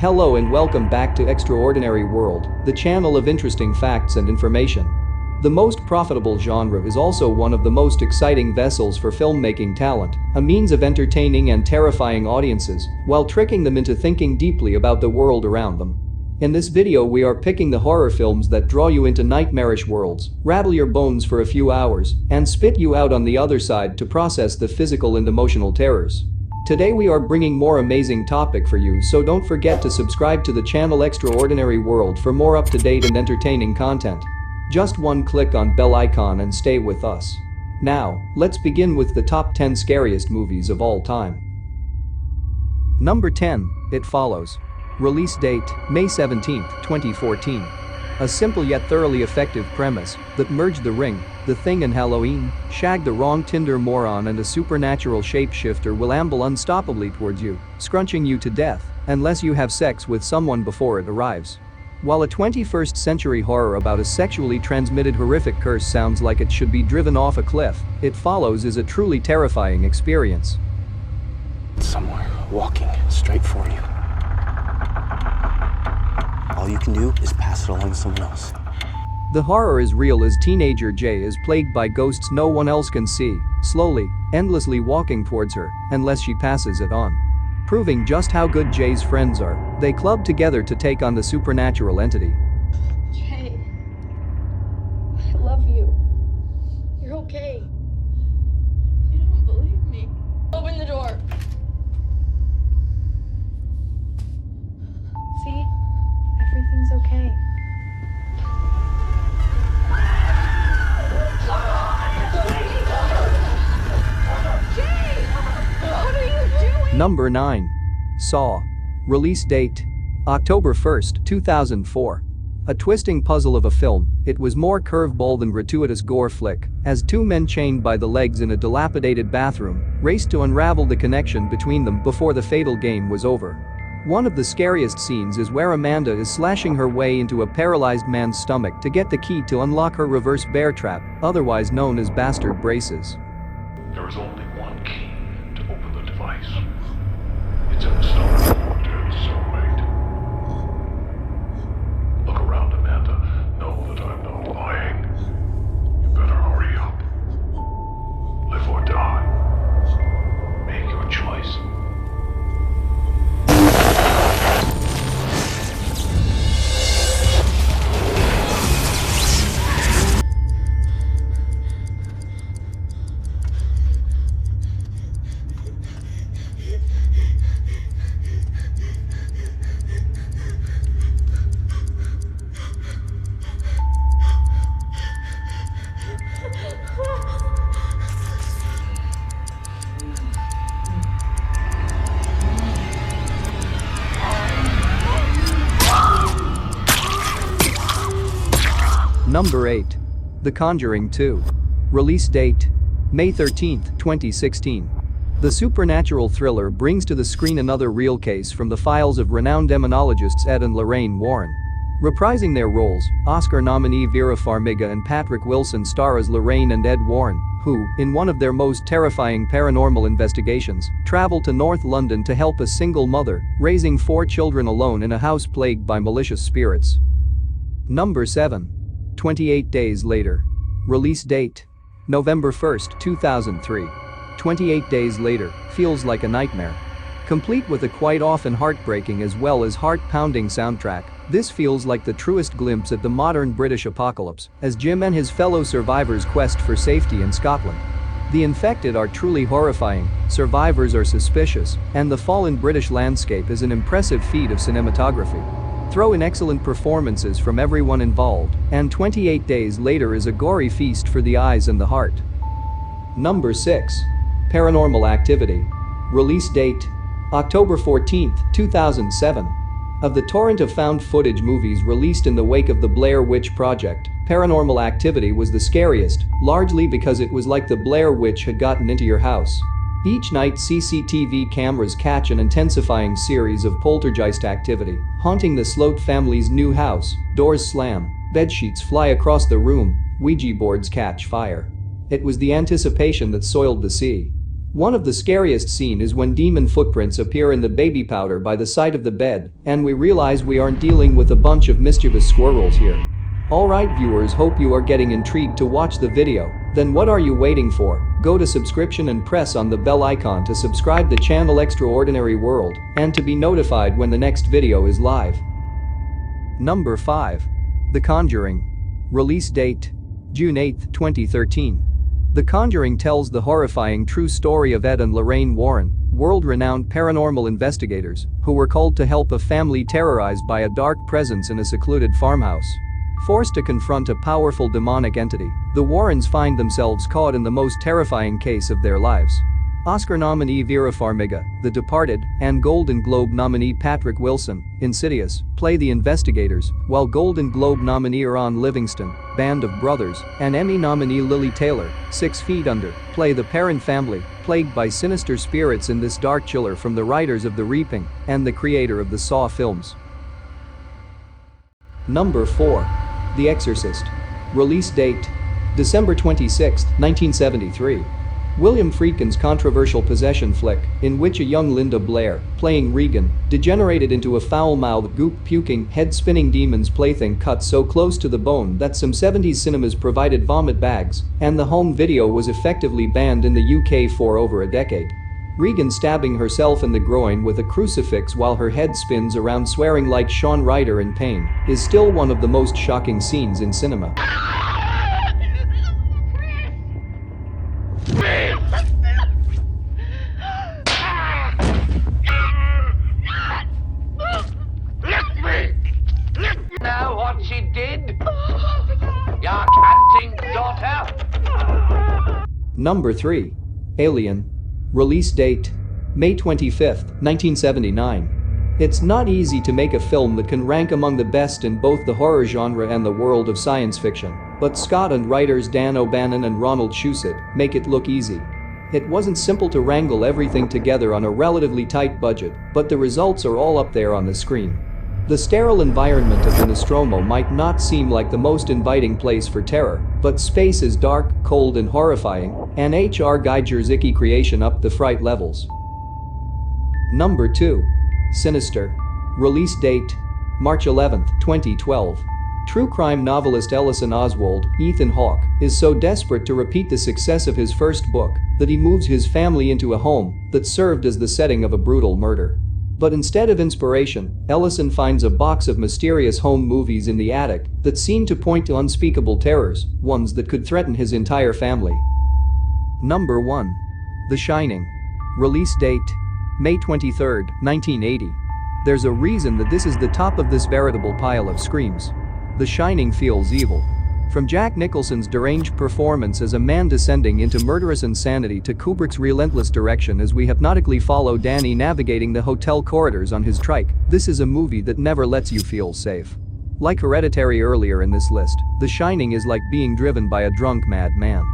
Hello and welcome back to Extraordinary World, the channel of interesting facts and information. The most profitable genre is also one of the most exciting vessels for filmmaking talent, a means of entertaining and terrifying audiences while tricking them into thinking deeply about the world around them. In this video we are picking the horror films that draw you into nightmarish worlds, rattle your bones for a few hours, and spit you out on the other side to process the physical and emotional terrors. Today we are bringing more amazing topic for you, so don't forget to subscribe to the channel Extraordinary World for more up-to-date and entertaining content. Just one click on bell icon and stay with us. Now, let's begin with the top 10 scariest movies of all time. Number 10, It Follows. Release date, May 17, 2014. A simple yet thoroughly effective premise that merged The Ring, The Thing and Halloween, shag the wrong Tinder moron and a supernatural shapeshifter will amble unstoppably towards you, scrunching you to death unless you have sex with someone before it arrives. While a 21st century horror about a sexually transmitted horrific curse sounds like it should be driven off a cliff, It Follows is a truly terrifying experience. Somewhere, walking straight for you. All you can do is pass it along to someone else. The horror is real as teenager Jay is plagued by ghosts no one else can see, slowly, endlessly walking towards her unless she passes it on. Proving just how good Jay's friends are, they club together to take on the supernatural entity. Jay, I love you. You're okay. You don't believe me. Open the door. See? Everything's okay. Jay! What are you doing? Number 9. Saw. Release date, October 1, 2004. A twisting puzzle of a film, it was more curveball than gratuitous gore flick, as two men chained by the legs in a dilapidated bathroom raced to unravel the connection between them before the fatal game was over. One of the scariest scenes is where Amanda is slashing her way into a paralyzed man's stomach to get the key to unlock her reverse bear trap, otherwise known as bastard braces. There is only one key to open the device. It's in the stomach of dead soulmate. Look around, Amanda. Know that I'm not lying. You better hurry up. Live or die. Make your choice. Number 8. The Conjuring 2. Release date, May 13, 2016. The supernatural thriller brings to the screen another real case from the files of renowned demonologists Ed and Lorraine Warren. Reprising their roles, Oscar nominee Vera Farmiga and Patrick Wilson star as Lorraine and Ed Warren, who, in one of their most terrifying paranormal investigations, travel to North London to help a single mother raising 4 children alone in a house plagued by malicious spirits. Number 7. 28 Days Later. Release date, November 1, 2003. 28 Days Later feels like a nightmare. Complete with a quite often heartbreaking as well as heart-pounding soundtrack, this feels like the truest glimpse at the modern British apocalypse as Jim and his fellow survivors quest for safety in Scotland. The infected are truly horrifying, survivors are suspicious, and the fallen British landscape is an impressive feat of cinematography. Throw in excellent performances from everyone involved, and 28 Days Later is a gory feast for the eyes and the heart. Number 6. Paranormal Activity. Release date, October 14, 2007. Of the torrent of found footage movies released in the wake of the Blair Witch Project, Paranormal Activity was the scariest, largely because it was like the Blair Witch had gotten into your house. Each night CCTV cameras catch an intensifying series of poltergeist activity, haunting the Sloat family's new house. Doors slam, bedsheets fly across the room, Ouija boards catch fire. It was the anticipation that soiled the sea. One of the scariest scenes is when demon footprints appear in the baby powder by the side of the bed, and we realize we aren't dealing with a bunch of mischievous squirrels here. Alright viewers, hope you are getting intrigued to watch the video. Then what are you waiting for? Go to subscription and press on the bell icon to subscribe the channel Extraordinary World and to be notified when the next video is live. Number 5. The Conjuring. Release date: June 8, 2013. The Conjuring tells the horrifying true story of Ed and Lorraine Warren, world-renowned paranormal investigators, who were called to help a family terrorized by a dark presence in a secluded farmhouse. Forced to confront a powerful demonic entity, the Warrens find themselves caught in the most terrifying case of their lives. Oscar nominee Vera Farmiga, The Departed, and Golden Globe nominee Patrick Wilson, Insidious, play the investigators, while Golden Globe nominee Aaron Livingston, Band of Brothers, and Emmy nominee Lily Taylor, 6 Feet Under, play the Perrin family, plagued by sinister spirits in this dark chiller from the writers of The Reaping and the creator of the Saw films. Number 4. The Exorcist. Release date: December 26, 1973. William Friedkin's controversial possession flick, in which a young Linda Blair, playing Regan, degenerated into a foul-mouthed, goop-puking, head-spinning demon's plaything cut so close to the bone that some 70s cinemas provided vomit bags, and the home video was effectively banned in the UK for over a decade. Regan stabbing herself in the groin with a crucifix while her head spins around swearing like Sean Ryder in pain is still one of the most shocking scenes in cinema. Know what she did? Your canting daughter? Number 3. Alien. Release date: May 25, 1979. It's not easy to make a film that can rank among the best in both the horror genre and the world of science fiction, but Scott and writers Dan O'Bannon and Ronald Shusett make it look easy. It wasn't simple to wrangle everything together on a relatively tight budget, but the results are all up there on the screen. The sterile environment of the Nostromo might not seem like the most inviting place for terror, but space is dark, cold and horrifying, and H.R. Geiger's icky creation upped the fright levels. Number 2. Sinister. Release date: March 11, 2012. True crime novelist Ellison Oswald, Ethan Hawke, is so desperate to repeat the success of his first book that he moves his family into a home that served as the setting of a brutal murder. But instead of inspiration, Ellison finds a box of mysterious home movies in the attic that seem to point to unspeakable terrors, ones that could threaten his entire family. Number 1. The Shining. Release date: May 23, 1980. There's a reason that this is the top of this veritable pile of screams. The Shining feels evil. From Jack Nicholson's deranged performance as a man descending into murderous insanity to Kubrick's relentless direction as we hypnotically follow Danny navigating the hotel corridors on his trike, this is a movie that never lets you feel safe. Like Hereditary earlier in this list, The Shining is like being driven by a drunk madman.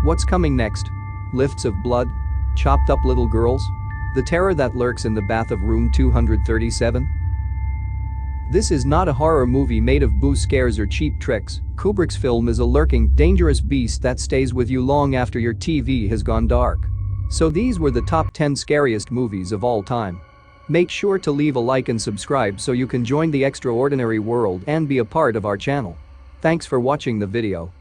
What's coming next? Lifts of blood? Chopped up little girls? The terror that lurks in the bath of room 237? This is not a horror movie made of boo scares or cheap tricks. Kubrick's film is a lurking, dangerous beast that stays with you long after your TV has gone dark. So these were the top 10 scariest movies of all time. Make sure to leave a like and subscribe so you can join the extraordinary world and be a part of our channel. Thanks for watching the video.